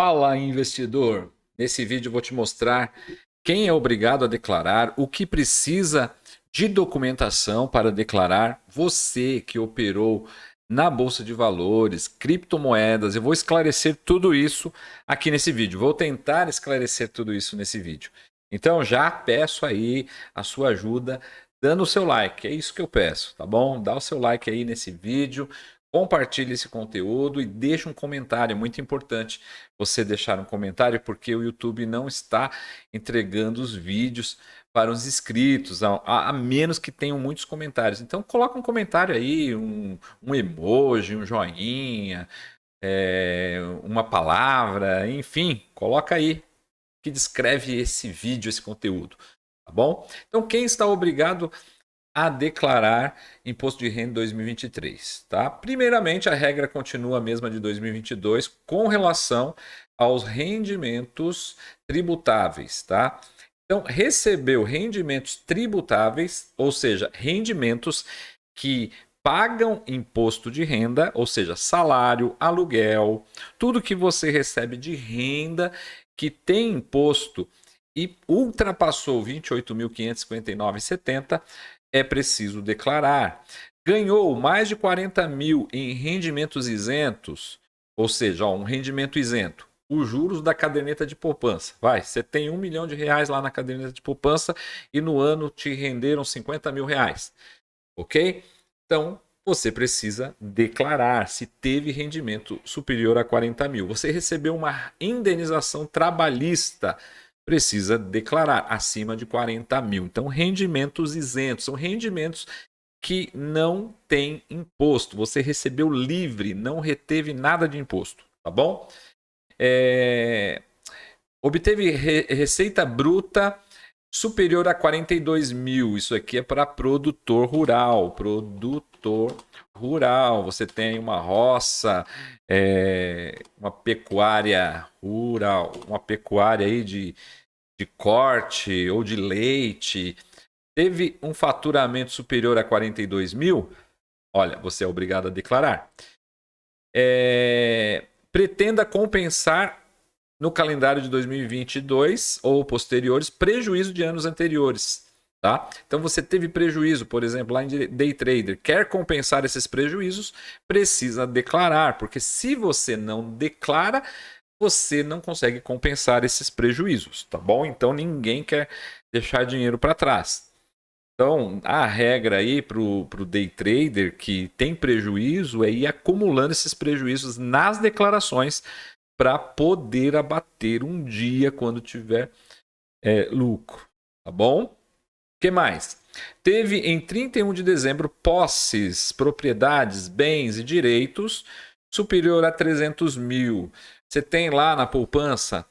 Fala, investidor! Nesse vídeo eu vou te mostrar quem é obrigado a declarar, o que precisa de documentação para declarar, você que operou na Bolsa de Valores, criptomoedas. Eu vou esclarecer tudo isso aqui nesse vídeo. Vou tentar esclarecer tudo isso nesse vídeo. Então já peço aí a sua ajuda dando o seu like. É isso que eu peço, tá bom? Dá o seu like aí nesse vídeo. Compartilhe esse conteúdo e deixe um comentário, é muito importante você deixar um comentário porque o YouTube não está entregando os vídeos para os inscritos, a menos que tenham muitos comentários. Então coloca um comentário aí, um emoji, um joinha, uma palavra, enfim, coloca aí que descreve esse vídeo, esse conteúdo, tá bom? Então quem está obrigado a declarar imposto de renda em 2023, tá? Primeiramente, a regra continua a mesma de 2022 com relação aos rendimentos tributáveis, tá? Então, recebeu rendimentos tributáveis, ou seja, rendimentos que pagam imposto de renda, ou seja, salário, aluguel, tudo que você recebe de renda que tem imposto e ultrapassou 28.559,70, é preciso declarar. Ganhou mais de 40 mil em rendimentos isentos, ou seja, um rendimento isento. Os juros da caderneta de poupança. Você tem R$ 1 milhão lá na caderneta de poupança e no ano te renderam 50 mil reais. Ok? Então, você precisa declarar se teve rendimento superior a 40 mil. Você recebeu uma indenização trabalhista, precisa declarar acima de 40 mil. Então, rendimentos isentos são rendimentos que não têm imposto. Você recebeu livre, não reteve nada de imposto, tá bom? Obteve receita bruta superior a 42 mil. Isso aqui é para produtor rural. Produtor rural. Você tem uma roça, uma pecuária rural, uma pecuária aí de corte ou de leite. Teve um faturamento superior a 42 mil. Olha, você é obrigado a declarar. Pretenda compensar no calendário de 2022 ou posteriores prejuízo de anos anteriores. Tá? Então você teve prejuízo, por exemplo, lá em Day Trader, quer compensar esses prejuízos, precisa declarar, porque se você não declara, você não consegue compensar esses prejuízos, tá bom? Então ninguém quer deixar dinheiro para trás. Então a regra aí para o Day Trader que tem prejuízo é ir acumulando esses prejuízos nas declarações para poder abater um dia quando tiver lucro, tá bom? O que mais? Teve em 31 de dezembro posses, propriedades, bens e direitos superior a 300 mil. Você tem lá na poupança,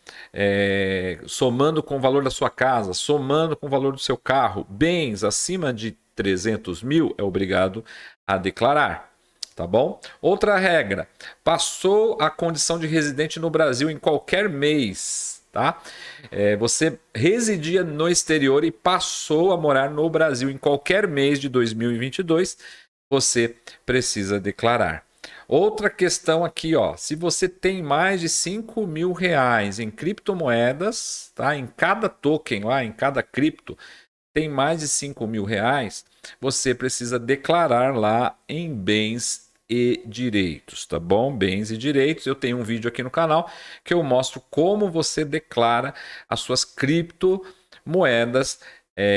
somando com o valor da sua casa, somando com o valor do seu carro, bens acima de 300 mil, é obrigado a declarar. Tá bom? Outra regra, passou a condição de residente no Brasil em qualquer mês, tá? Você residia no exterior e passou a morar no Brasil em qualquer mês de 2022, você precisa declarar. Outra questão aqui, ó, se você tem mais de 5 mil reais em criptomoedas, tá? Em cada token lá, em cada cripto, tem mais de 5 mil reais, você precisa declarar lá em bens e direitos, tá bom? Bens e direitos. Eu tenho um vídeo aqui no canal que eu mostro como você declara as suas criptomoedas,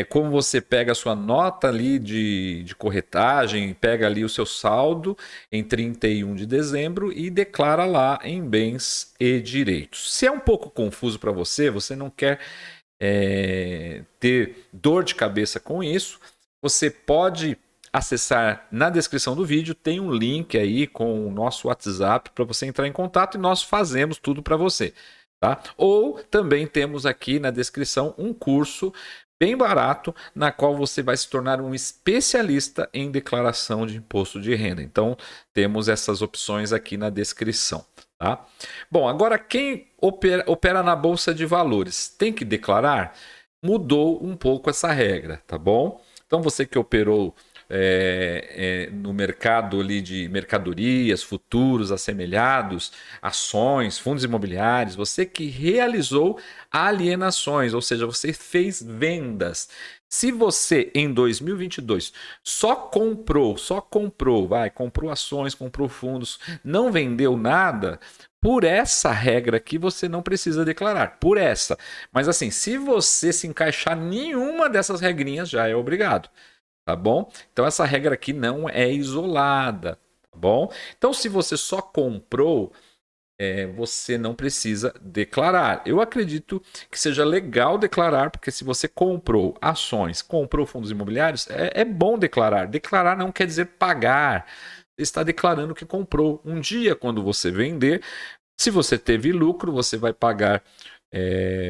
como você pega a sua nota ali de corretagem, pega ali o seu saldo em 31 de dezembro e declara lá em bens e direitos. Se é um pouco confuso para você, você não quer ter dor de cabeça com isso, você pode acessar na descrição do vídeo, tem um link aí com o nosso WhatsApp para você entrar em contato e nós fazemos tudo para você, tá? Ou também temos aqui na descrição um curso bem barato na qual você vai se tornar um especialista em declaração de imposto de renda. Então temos essas opções aqui na descrição. Tá? Bom, agora quem opera na Bolsa de Valores tem que declarar? Mudou um pouco essa regra, tá bom? Então você que operou no mercado ali de mercadorias, futuros assemelhados, ações, fundos imobiliários, você que realizou alienações, ou seja, você fez vendas. Se você em 2022 só comprou, comprou ações, comprou fundos, não vendeu nada, por essa regra aqui você não precisa declarar, por essa. Mas assim, se você se encaixar nenhuma dessas regrinhas, já é obrigado, tá bom? Então essa regra aqui não é isolada, tá bom? Então se você só comprou, você não precisa declarar. Eu acredito que seja legal declarar, porque se você comprou ações, comprou fundos imobiliários, é bom declarar. Declarar não quer dizer pagar. Você está declarando que comprou. Um dia, quando você vender, se você teve lucro, você vai pagar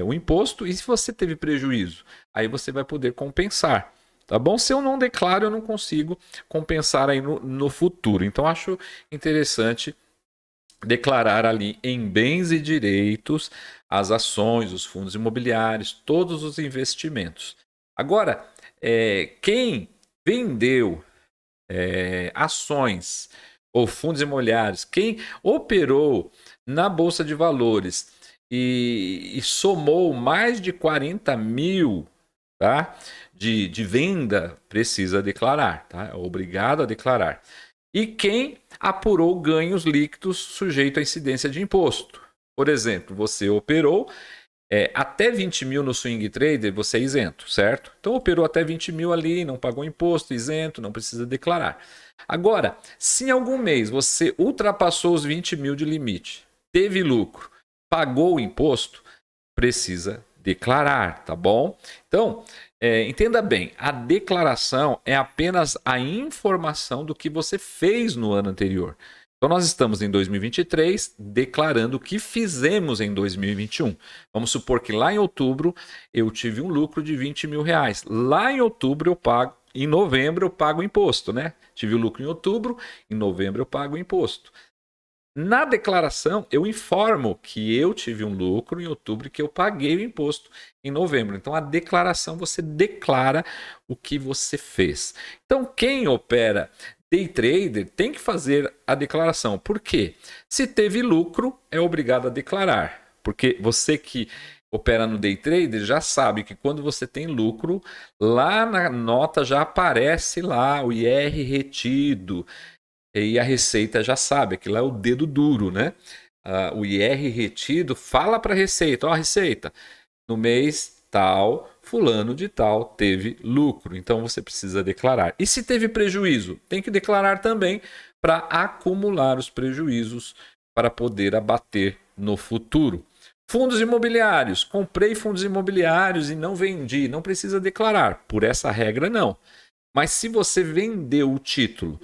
o imposto. E se você teve prejuízo, aí você vai poder compensar. Tá bom? Se eu não declaro, eu não consigo compensar aí no futuro. Então, acho interessante declarar ali em bens e direitos as ações, os fundos imobiliários, todos os investimentos. Agora, quem vendeu ações ou fundos imobiliários, quem operou na Bolsa de Valores e somou mais de 40 mil, tá, de venda, precisa declarar, tá? É obrigado a declarar. E quem apurou ganhos líquidos sujeito à incidência de imposto. Por exemplo, você operou até 20 mil no swing trader, você é isento, certo? Então operou até 20 mil ali, não pagou imposto, isento, não precisa declarar. Agora, se em algum mês você ultrapassou os 20 mil de limite, teve lucro, pagou o imposto, precisa declarar, tá bom? Então, entenda bem, a declaração é apenas a informação do que você fez no ano anterior. Então, nós estamos em 2023 declarando o que fizemos em 2021. Vamos supor que lá em outubro eu tive um lucro de 20 mil reais. Lá em outubro eu pago, em novembro eu pago o imposto, né? Tive o lucro em outubro, em novembro eu pago o imposto. Na declaração, eu informo que eu tive um lucro em outubro e que eu paguei o imposto em novembro. Então, a declaração, você declara o que você fez. Então, quem opera day trader tem que fazer a declaração. Por quê? Se teve lucro, é obrigado a declarar. Porque você que opera no day trader já sabe que quando você tem lucro, lá na nota já aparece lá o IR retido. E a Receita já sabe, aquilo é o dedo duro, né? O IR retido fala para a Receita, ó, Receita, no mês tal, fulano de tal teve lucro, então você precisa declarar. E se teve prejuízo, tem que declarar também para acumular os prejuízos para poder abater no futuro. Fundos imobiliários, comprei fundos imobiliários e não vendi, não precisa declarar, por essa regra não. Mas se você vendeu o título,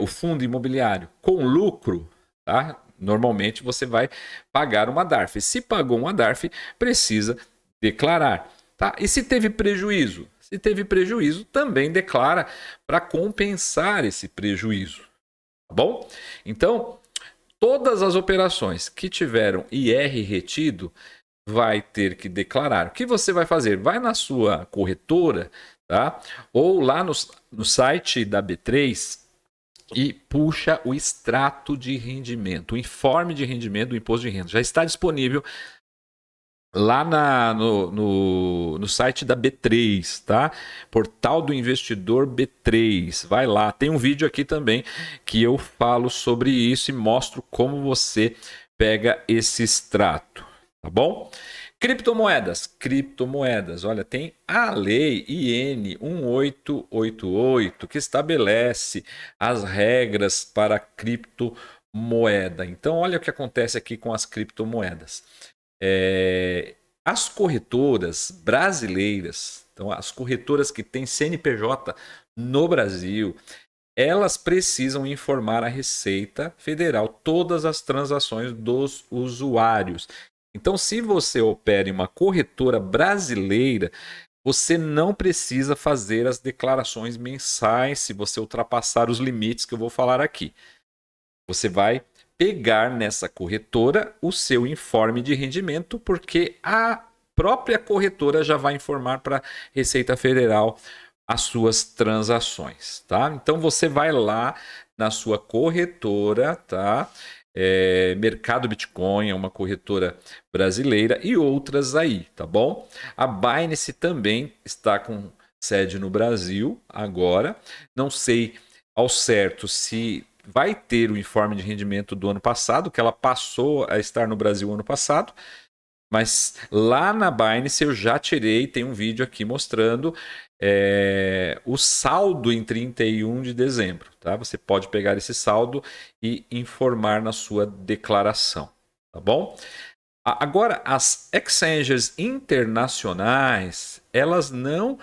o fundo imobiliário com lucro, tá? Normalmente você vai pagar uma DARF. Se pagou uma DARF, precisa declarar. Tá? E se teve prejuízo? Se teve prejuízo, também declara para compensar esse prejuízo. Tá bom? Então, todas as operações que tiveram IR retido, vai ter que declarar. O que você vai fazer? Vai na sua corretora, tá? Ou lá no site da B3 e puxa o extrato de rendimento, o informe de rendimento do imposto de renda. Já está disponível lá no site da B3, tá? Portal do Investidor B3. Vai lá. Tem um vídeo aqui também que eu falo sobre isso e mostro como você pega esse extrato, tá bom? Criptomoedas. Olha, tem a lei IN 1888 que estabelece as regras para criptomoeda. Então, olha o que acontece aqui com as criptomoedas. As corretoras brasileiras, então as corretoras que têm CNPJ no Brasil, elas precisam informar a Receita Federal todas as transações dos usuários. Então, se você opera em uma corretora brasileira, você não precisa fazer as declarações mensais se você ultrapassar os limites que eu vou falar aqui. Você vai pegar nessa corretora o seu informe de rendimento, porque a própria corretora já vai informar para a Receita Federal as suas transações, tá? Então você vai lá na sua corretora, tá? Mercado Bitcoin é uma corretora brasileira e outras aí, tá bom? A Binance também está com sede no Brasil agora. Não sei ao certo se vai ter o informe de rendimento do ano passado, que ela passou a estar no Brasil ano passado. Mas lá na Binance eu já tirei, tem um vídeo aqui mostrando o saldo em 31 de dezembro. Tá? Você pode pegar esse saldo e informar na sua declaração. Tá bom? Agora, as exchanges internacionais, elas não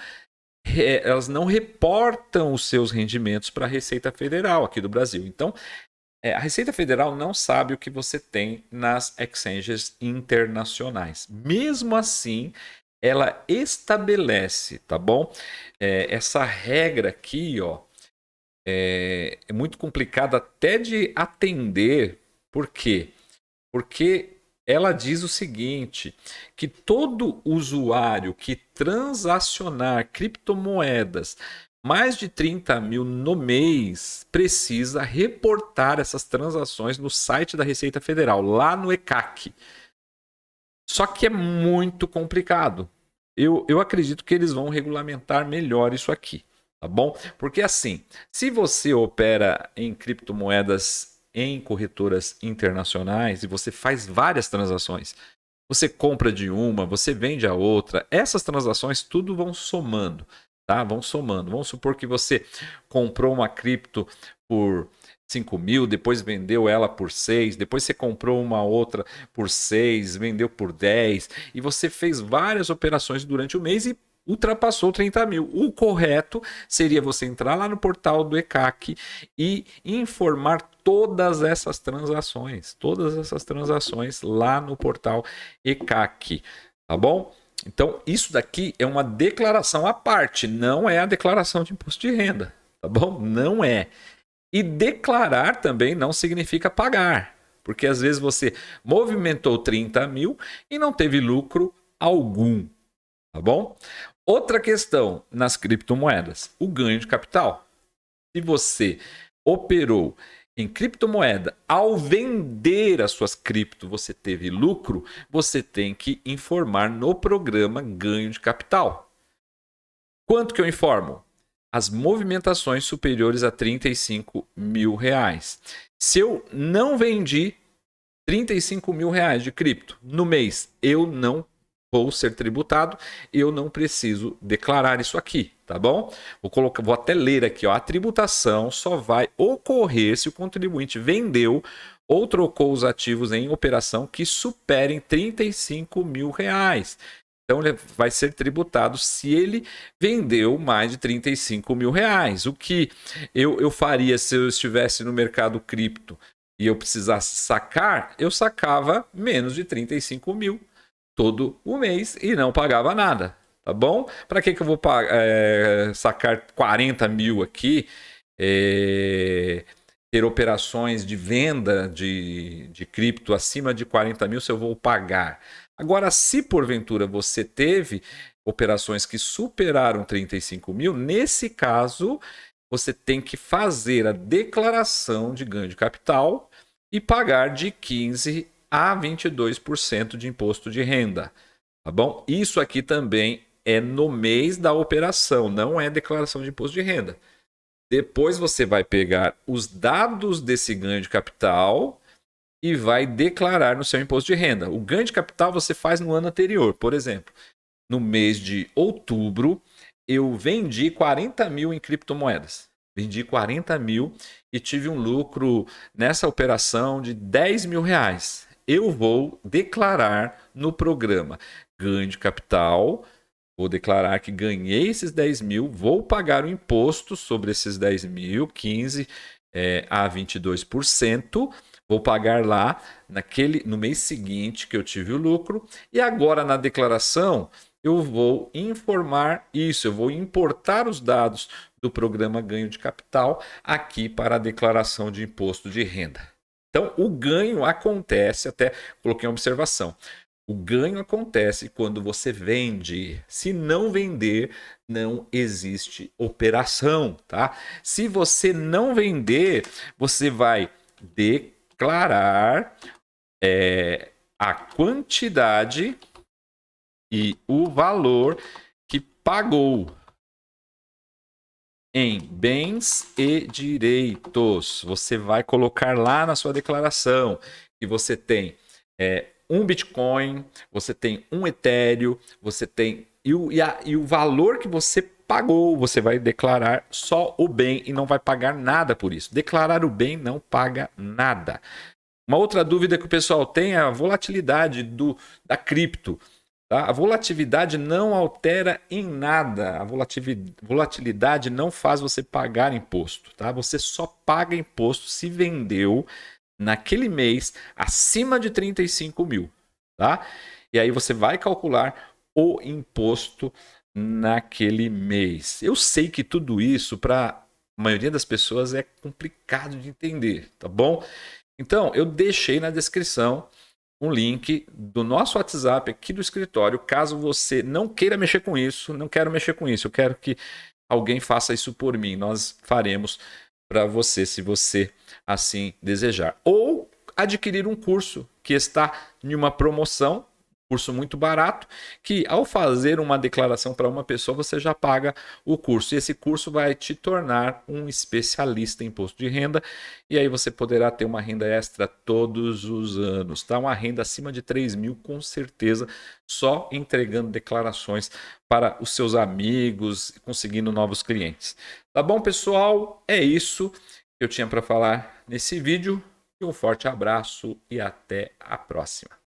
reportam os seus rendimentos para a Receita Federal aqui do Brasil. Então, a Receita Federal não sabe o que você tem nas exchanges internacionais. Mesmo assim, ela estabelece, tá bom? Essa regra aqui, ó, é muito complicada até de atender. Por quê? Porque ela diz o seguinte, que todo usuário que transacionar criptomoedas mais de 30 mil no mês precisa reportar essas transações no site da Receita Federal, lá no ECAC. Só que é muito complicado. Eu acredito que eles vão regulamentar melhor isso aqui, tá bom? Porque assim, se você opera em criptomoedas em corretoras internacionais e você faz várias transações, você compra de uma, você vende a outra, essas transações tudo vão somando. Tá? Vão somando. Vamos supor que você comprou uma cripto por 5 mil, depois vendeu ela por 6, depois você comprou uma outra por 6, vendeu por 10, e você fez várias operações durante o mês e ultrapassou 30 mil. O correto seria você entrar lá no portal do ECAC e informar todas essas transações lá no portal ECAC, tá bom? Então, isso daqui é uma declaração à parte, não é a declaração de imposto de renda, tá bom? Não é. E declarar também não significa pagar, porque às vezes você movimentou 30 mil e não teve lucro algum, tá bom? Outra questão nas criptomoedas, o ganho de capital. Se você operou em criptomoeda, ao vender as suas cripto, você teve lucro, você tem que informar no programa ganho de capital. Quanto que eu informo? As movimentações superiores a 35 mil reais. Se eu não vendi 35 mil reais de cripto no mês, eu não vou ser tributado, eu não preciso declarar isso aqui, tá bom? Vou até ler aqui, ó. A tributação só vai ocorrer se o contribuinte vendeu ou trocou os ativos em operação que superem 35 mil reais. Então ele vai ser tributado se ele vendeu mais de 35 mil reais. O que eu faria se eu estivesse no mercado cripto e eu precisasse sacar, eu sacava menos de 35 mil todo o mês e não pagava nada, tá bom? Para que eu vou sacar 40 mil aqui, ter operações de venda de cripto acima de 40 mil se eu vou pagar? Agora, se porventura você teve operações que superaram 35 mil, nesse caso você tem que fazer a declaração de ganho de capital e pagar de 15% a 22% de imposto de renda, tá bom? Isso aqui também é no mês da operação, não é declaração de imposto de renda. Depois você vai pegar os dados desse ganho de capital e vai declarar no seu imposto de renda. O ganho de capital você faz no ano anterior. Por exemplo, no mês de outubro, eu vendi 40 mil em criptomoedas. Vendi 40 mil e tive um lucro nessa operação de 10 mil reais. Eu vou declarar no programa ganho de capital, vou declarar que ganhei esses 10 mil, vou pagar o imposto sobre esses 10 mil, 15% a 22%, vou pagar lá no mês seguinte que eu tive o lucro, e agora na declaração eu vou informar isso, eu vou importar os dados do programa ganho de capital aqui para a declaração de imposto de renda. Então, o ganho acontece, até coloquei uma observação, O ganho acontece quando você vende. Se não vender, não existe operação, tá? Se você não vender, você vai declarar a quantidade e o valor que pagou em bens e direitos. Você vai colocar lá na sua declaração que você tem um Bitcoin, você tem um Ethereum, você tem. E o valor que você pagou, você vai declarar só o bem e não vai pagar nada por isso. Declarar o bem não paga nada. Uma outra dúvida que o pessoal tem é a volatilidade da cripto. Tá? A volatilidade não altera em nada. A volatilidade não faz você pagar imposto. Tá? Você só paga imposto se vendeu naquele mês acima de 35 mil. Tá? E aí você vai calcular o imposto naquele mês. Eu sei que tudo isso, para a maioria das pessoas, é complicado de entender, tá bom? Então, eu deixei na descrição um link do nosso WhatsApp aqui do escritório, caso você não queira mexer com isso, não quero mexer com isso, eu quero que alguém faça isso por mim, nós faremos para você, se você assim desejar. Ou adquirir um curso que está em uma promoção, curso muito barato, que ao fazer uma declaração para uma pessoa, você já paga o curso. E esse curso vai te tornar um especialista em imposto de renda, e aí você poderá ter uma renda extra todos os anos, tá? Uma renda acima de 3 mil, com certeza, só entregando declarações para os seus amigos, conseguindo novos clientes. Tá bom, pessoal? É isso que eu tinha para falar nesse vídeo. Um forte abraço e até a próxima.